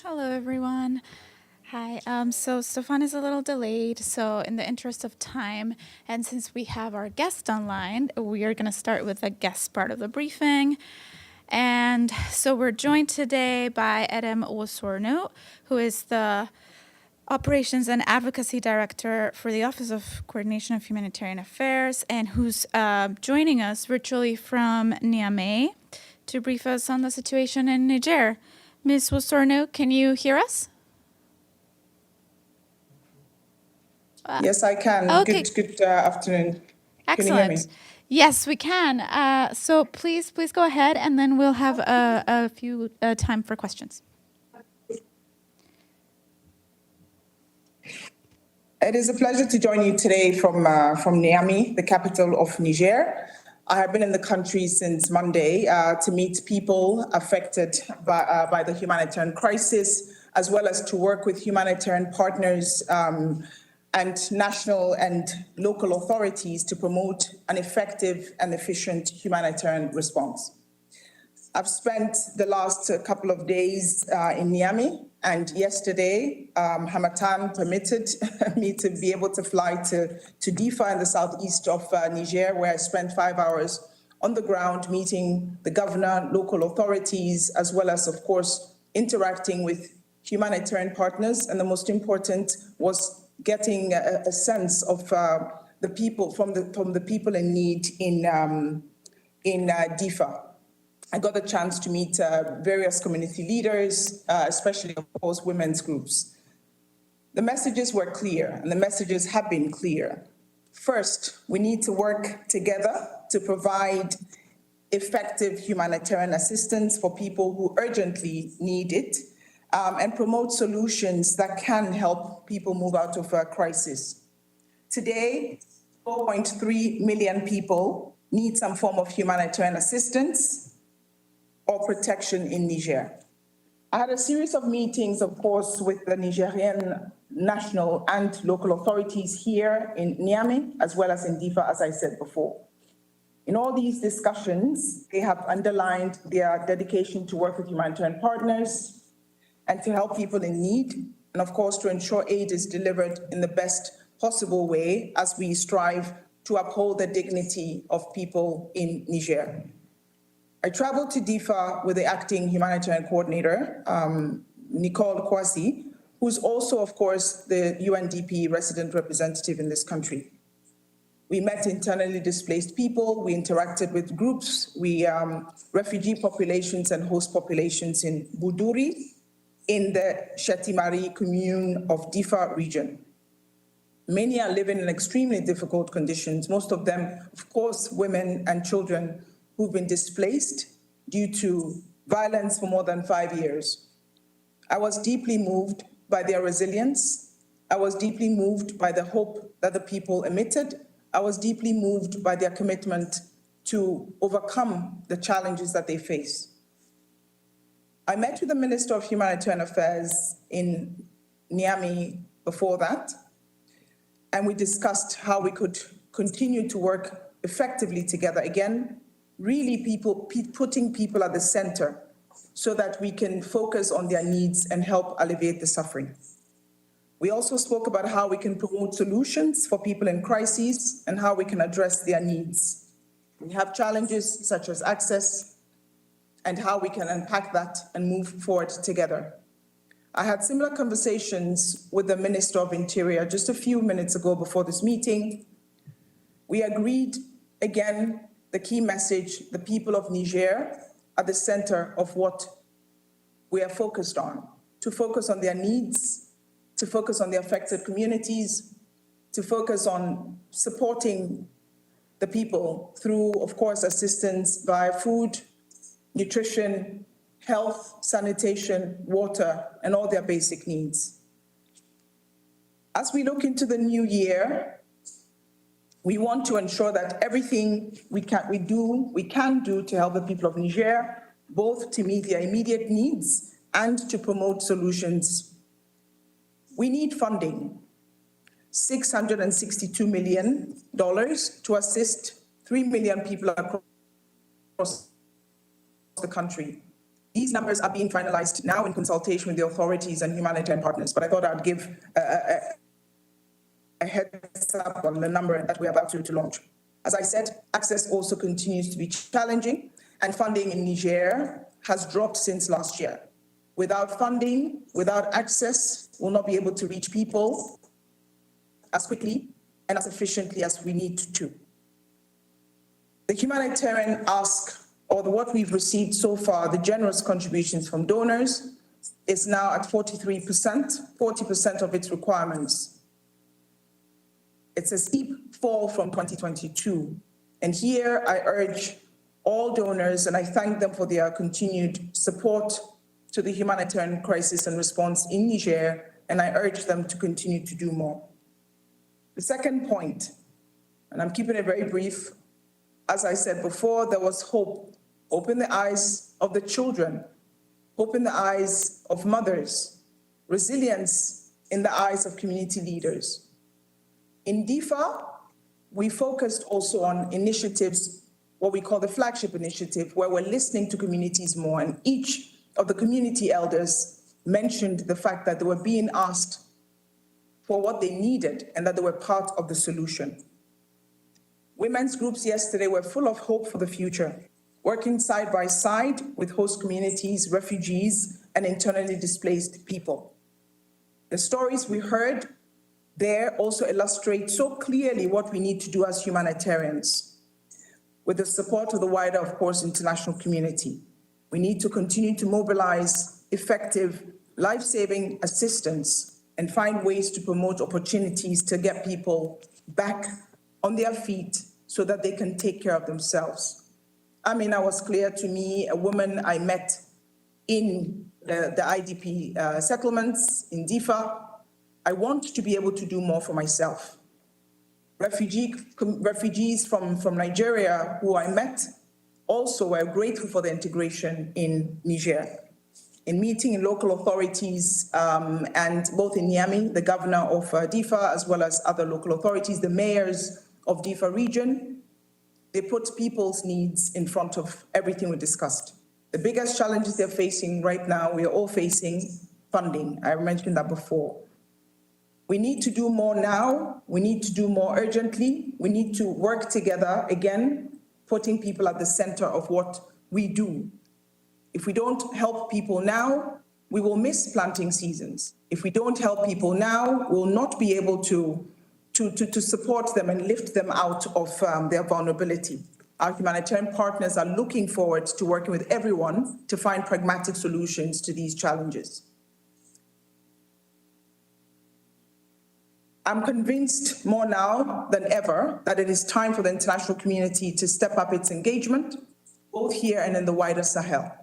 Hello, everyone. Hi. So Stefan is a little delayed. So in the interest of time, and since we have our guest online, we are going to start with the guest part of the briefing. And so we're joined today by Edem Wosornu, who is the Operations and Advocacy Director for the Office of Coordination of Humanitarian Affairs, and who's joining us virtually from Niamey to brief us on the situation in Niger. Ms. Wosornu, can you hear us? Yes, I can. Okay. Good afternoon. Can you hear me? Excellent. Yes, we can. So please go ahead, and then we'll have a few time for questions. It is a pleasure to join you today from Niamey, the capital of Niger. I have been in the country since Monday to meet people affected by the humanitarian crisis, as well as to work with humanitarian partners and national and local authorities to promote an effective and efficient humanitarian response. I've spent the last couple of days in Niamey, and yesterday, Hamatan permitted me to be able to fly to Diffa in the southeast of Niger, where I spent 5 hours on the ground meeting the governor, local authorities, as well as, of course, interacting with humanitarian partners. And the most important was getting a sense of the people from the people in need in Diffa. I got the chance to meet various community leaders, especially, of course, women's groups. The messages were clear, and the messages have been clear. First, we need to work together to provide effective humanitarian assistance for people who urgently need it, and promote solutions that can help people move out of a crisis. Today, 4.3 million people need some form of humanitarian assistance or protection in Niger. I had a series of meetings, of course, with the Nigerian national and local authorities here in Niamey, as well as in Diffa, as I said before. In all these discussions, they have underlined their dedication to work with humanitarian partners and to help people in need, and of course, to ensure aid is delivered in the best possible way as we strive to uphold the dignity of people in Niger. I traveled to Diffa with the acting humanitarian coordinator, Nicole Kwasi, who's also, of course, the UNDP resident representative in this country. We met internally displaced people, we interacted with groups, refugee populations and host populations in Boudouri, in the Chetimari commune of Diffa region. Many are living in extremely difficult conditions, most of them, of course, women and children who've been displaced due to violence for more than 5 years. I was deeply moved by their resilience. I was deeply moved by the hope that the people emitted. I was deeply moved by their commitment to overcome the challenges that they face. I met with the Minister of Humanitarian Affairs in Niamey before that, and we discussed how we could continue to work effectively together again, really putting people at the center so that we can focus on their needs and help alleviate the suffering. We also spoke about how we can promote solutions for people in crises and how we can address their needs. We have challenges such as access and how we can unpack that and move forward together. I had similar conversations with the Minister of Interior just a few minutes ago before this meeting. We agreed, again, the key message, the people of Niger are the center of what we are focused on, to focus on their needs, to focus on the affected communities, to focus on supporting the people through, of course, assistance via food, nutrition, health, sanitation, water, and all their basic needs. As we look into the new year, we want to ensure that everything we can do to help the people of Niger, both to meet their immediate needs and to promote solutions. We need funding, $662 million to assist 3 million people across the country. These numbers are being finalized now in consultation with the authorities and humanitarian partners, but I thought I'd give a heads up on the number that we're about to launch. As I said, access also continues to be challenging, and funding in Niger has dropped since last year. Without funding, without access, we'll not be able to reach people as quickly and as efficiently as we need to. The humanitarian ask, or what we've received so far, the generous contributions from donors, is now at 43%, 40% of its requirements. It's a steep fall from 2022. And here I urge all donors, and I thank them for their continued support to the humanitarian crisis and response in Niger, and I urge them to continue to do more. The second point, and I'm keeping it very brief, as I said before, there was hope. Hope in the eyes of the children, hope in the eyes of mothers, resilience in the eyes of community leaders. In Diffa, we focused also on initiatives, what we call the flagship initiative, where we're listening to communities more, and each of the community elders mentioned the fact that they were being asked for what they needed and that they were part of the solution. Women's groups yesterday were full of hope for the future, working side by side with host communities, refugees, and internally displaced people. The stories we heard there also illustrate so clearly what we need to do as humanitarians, with the support of the wider, of course, international community. We need to continue to mobilize effective life-saving assistance and find ways to promote opportunities to get people back on their feet so that they can take care of themselves. Amina was clear to me, a woman I met in the IDP settlements in Diffa. I want to be able to do more for myself. Refugees from Nigeria who I met also were grateful for the integration in Niger. In meeting in local authorities and both in Niamey, the governor of Diffa, as well as other local authorities, the mayors of Diffa region, they put people's needs in front of everything we discussed. The biggest challenges they're facing right now, we are all facing funding. I mentioned that before. We need to do more now. We need to do more urgently. We need to work together again, putting people at the center of what we do. If we don't help people now, we will miss planting seasons. If we don't help people now, we'll not be able to support them and lift them out of their vulnerability. Our humanitarian partners are looking forward to working with everyone to find pragmatic solutions to these challenges. I'm convinced more now than ever that it is time for the international community to step up its engagement, both here and in the wider Sahel.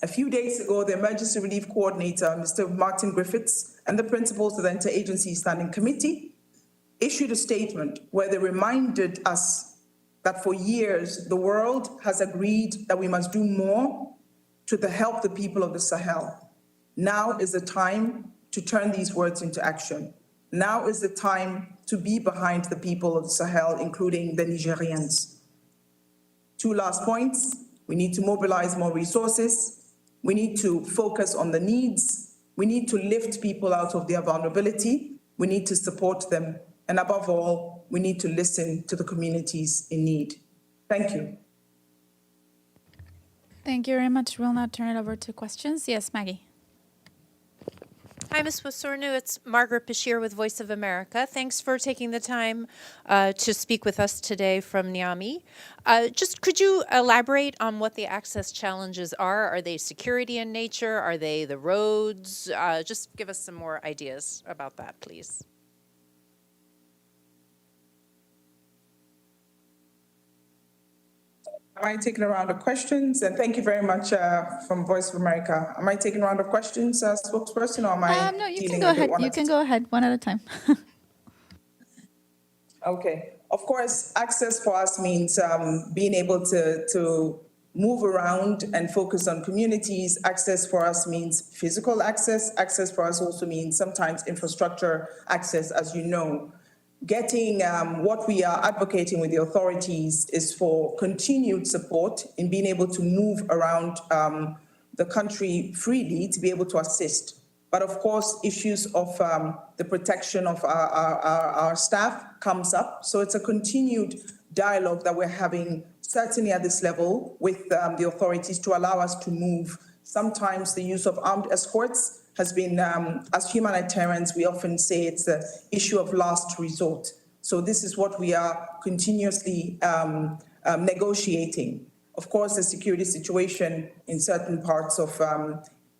A few days ago, the Emergency Relief Coordinator, Mr. Martin Griffiths, and the principals of the Interagency Standing Committee issued a statement where they reminded us that for years, the world has agreed that we must do more to help the people of the Sahel. Now is the time to turn these words into action. Now is the time to be behind the people of the Sahel, including the Nigerians. Two last points. We need to mobilize more resources. We need to focus on the needs. We need to lift people out of their vulnerability. We need to support them. And above all, we need to listen to the communities in need. Thank you. Thank you very much. We'll now turn it over to questions. Yes, Maggie. Hi, Ms. Wosornu. It's Margaret Bashir with Voice of America. Thanks for taking the time to speak with us today from Niamey. Just could you elaborate on what the access challenges are? Are they security in nature? Are they the roads? Just give us some more ideas about that, please. Am I taking a round of questions? And thank you very much from Voice of America. Am I taking a round of questions, spokesperson, or am I No, you dealing can go with it ahead. one You at a can go ahead, one at a time. Okay. Of course, access for us means being able to move around and focus on communities. Access for us means physical access. Access for us also means sometimes infrastructure access, as you know. Getting what we are advocating with the authorities is for continued support in being able to move around the country freely to be able to assist. But of course, issues of the protection of our staff comes up. So it's a continued dialogue that we're having, certainly at this level, with the authorities to allow us to move. Sometimes the use of armed escorts has been, as humanitarians, we often say it's an issue of last resort. So this is what we are continuously negotiating. Of course, the security situation in certain parts of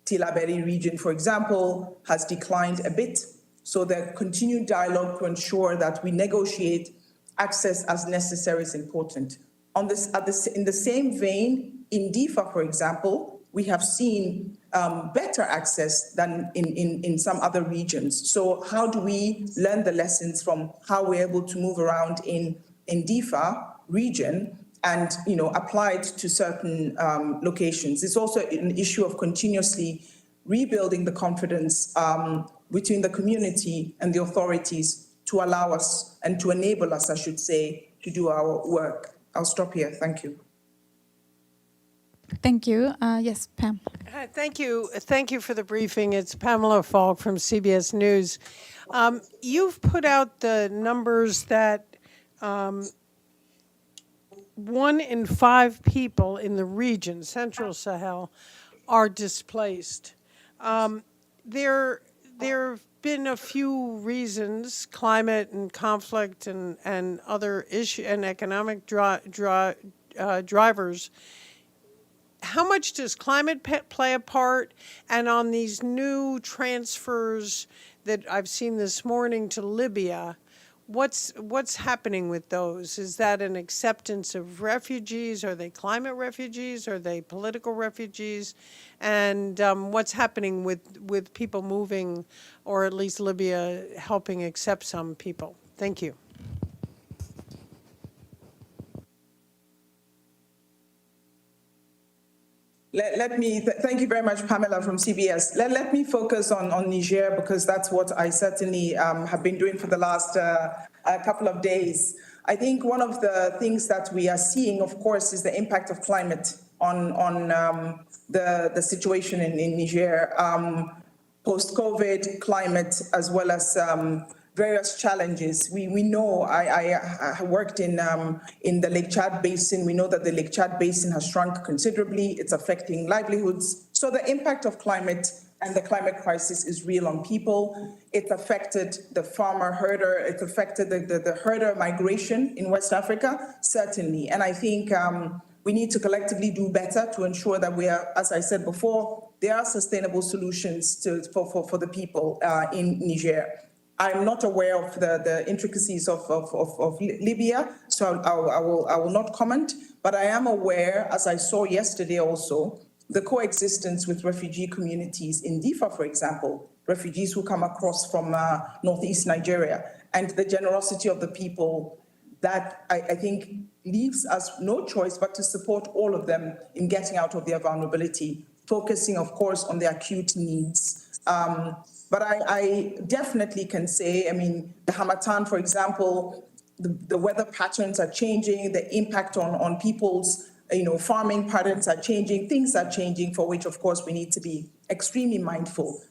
Tilaberi region, for example, has declined a bit. So the continued dialogue to ensure that we negotiate access as necessary is important. In the same vein, in Diffa, for example, we have seen better access than in some other regions. So how do we learn the lessons from how we're able to move around in Diffa region and apply it to certain locations? It's also an issue of continuously rebuilding the confidence between the community and the authorities to allow us and to enable us, I should say, to do our work. I'll stop here. Thank you. Thank you. Yes, Pam. Thank you. Thank you for the briefing. It's Pamela Falk from CBS News. You've put out the numbers that 1 in 5 people in the region, Central Sahel, are displaced. There have been a few reasons, climate and conflict and other issue and economic drivers. How much does climate play a part? And on these new transfers that I've seen this morning to Libya, what's happening with those? Is that an acceptance of refugees? Are they climate refugees? Are they political refugees? And what's happening with people moving, or at least Libya helping accept some people? Thank you. Thank you very much, Pamela from CBS. Let me focus on Niger, because that's what I certainly have been doing for the last couple of days. I think one of the things that we are seeing, of course, is the impact of climate on the situation in Niger, post-COVID climate, as well as various challenges. We know, I worked in the Lake Chad Basin. We know that the Lake Chad Basin has shrunk considerably. It's affecting livelihoods. So the impact of climate and the climate crisis is real on people. It affected the farmer herder. It affected the herder migration in West Africa, certainly. And I think we need to collectively do better to ensure that we are, as I said before, there are sustainable solutions for the people in Niger. I'm not aware of the intricacies of Libya, so I will not comment, but I am aware, as I saw yesterday also, the coexistence with refugee communities in Diffa, for example, refugees who come across from northeast Nigeria, and the generosity of the people that I think leaves us no choice but to support all of them in getting out of their vulnerability, focusing, of course, on their acute needs. But I definitely can say, I mean, the Hamatan, for example, the weather patterns are changing, the impact on people's, farming patterns are changing, things are changing, for which, of course, we need to be extremely mindful.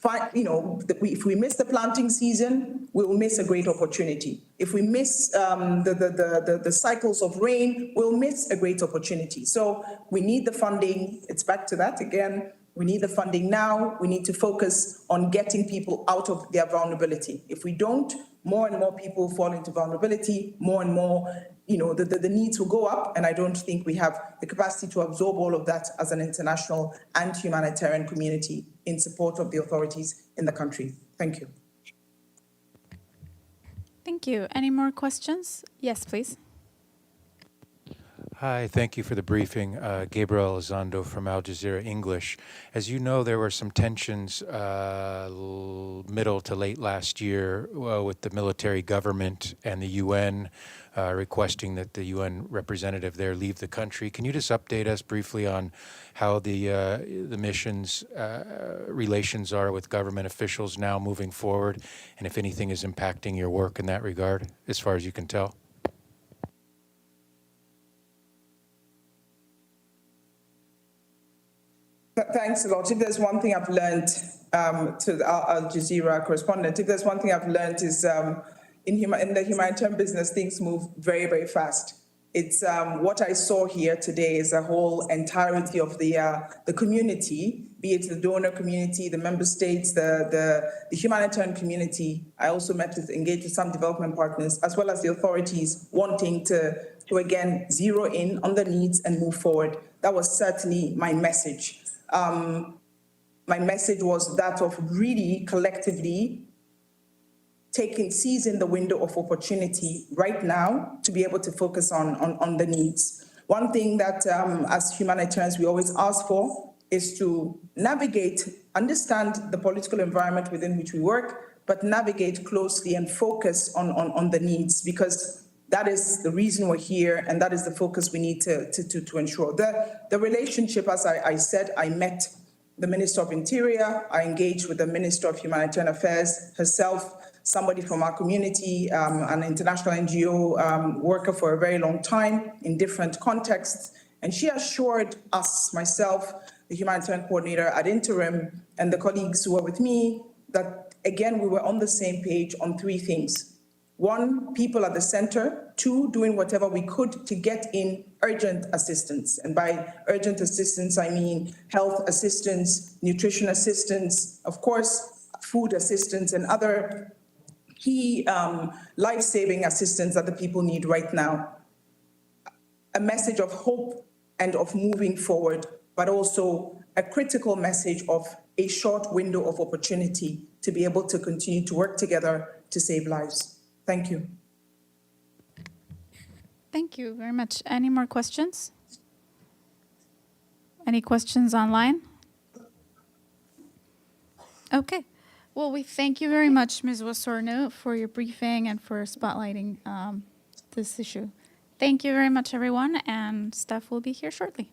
If we miss the planting season, we will miss a great opportunity. If we miss the cycles of rain, we'll miss a great opportunity. So we need the funding. It's back to that again. We need the funding now. We need to focus on getting people out of their vulnerability. If we don't, more and more people fall into vulnerability, more and more, the needs will go up, and I don't think we have the capacity to absorb all of that as an international and humanitarian community in support of the authorities in the country. Thank you. Thank you. Any more questions? Yes, please. Hi, thank you for the briefing. Gabriel Elizondo from Al Jazeera English. As you know, there were some tensions middle to late last year with the military government and the UN requesting that the UN representative there leave the country. Can you just update us briefly on how the mission's relations are with government officials now moving forward, and if anything is impacting your work in that regard, as far as you can tell? Thanks a lot. If there's one thing I've learned, to the Al Jazeera correspondent, if there's one thing I've learned is in the humanitarian business, things move very, very fast. It's what I saw here today is a whole entirety of the community, be it the donor community, the member states, the humanitarian community. I also engaged with some development partners, as well as the authorities wanting to again zero in on the needs and move forward. That was certainly my message. My message was that of really collectively seizing the window of opportunity right now to be able to focus on the needs. One thing that as humanitarians we always ask for is to understand the political environment within which we work, but navigate closely and focus on the needs, because that is the reason we're here, and that is the focus we need to ensure. The relationship, as I said, I met the Minister of Interior, I engaged with the Minister of Humanitarian Affairs herself, somebody from our community, an international NGO worker for a very long time in different contexts. And she assured us, myself, the humanitarian coordinator ad interim, and the colleagues who were with me, that again, we were on the same page on three things. One, people at the center. Two, doing whatever we could to get in urgent assistance. And by urgent assistance, I mean health assistance, nutrition assistance, of course, food assistance, and other key life-saving assistance that the people need right now. A message of hope and of moving forward, but also a critical message of a short window of opportunity to be able to continue to work together to save lives. Thank you. Thank you very much. Any more questions? Any questions online? Okay. Well, we thank you very much, Ms. Wosornu, for your briefing and for spotlighting this issue. Thank you very much, everyone, and staff will be here shortly.